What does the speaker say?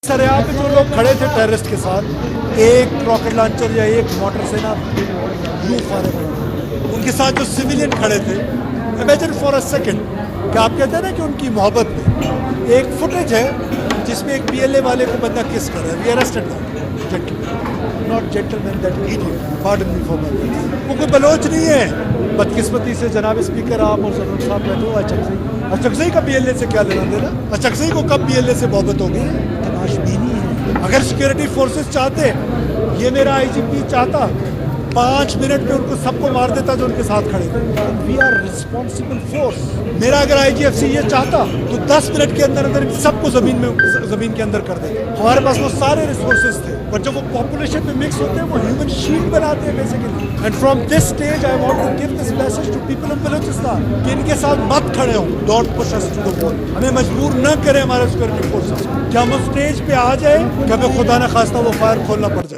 सरेआम पे जो लोग खड़े थे टेररिस्ट के साथ, एक रॉकेट लॉन्चर या एक मोटर से ना यूं फायर हुए। उनके साथ जो सिविलियन खड़े थे, इमेजिन फॉर अ सेकंड कि आप कहते हैं ना कि उनकी मोहब्बत में एक फुटेज है जिसमें एक पीएलए वाले को बंदा किस कर रहा है। We arrested not gentleman that idiot, pardon me for my words. वो कोई बलोच नहीं है। बदकिस्मती से जनाब स्पीकर आप और सदर साहब बैठे हो अचकजई का पीएलए से क्या लेना देना? अचकजई को कब पीएलए से मोहब्बत होगी? तलाशबीनी है। अगर सिक्योरिटी फोर्सेस चाहते, ये मेरा आईजीपी चाहता, 5 मिनट में उनको सबको मार देता जो उनके साथ खड़े थे। We are responsible force. मेरा अगर आईजीएफसी ये चाहता तो 10 मिनट के अंदर अंदर सबको जमीन के अंदर कर देते। हमारे पास वो सारे रिसोर्सेज थे, पर जब वो पॉपुलेशन में मिक्स होते हैं वो ह्यूमन शील्ड बनाते हैं basically. And from this stage I want to give this message to people of Balochistan कि इनके साथ मत खड़े हो। Don't push us to the wall. हमें मजबूर न करें हमारे सिक्योरिटी फोर्सेस। क्या हम उस स्टेज पे आ जाए कि हमें खुदा न खास्ता वो फायर खोलना पड़ जाए।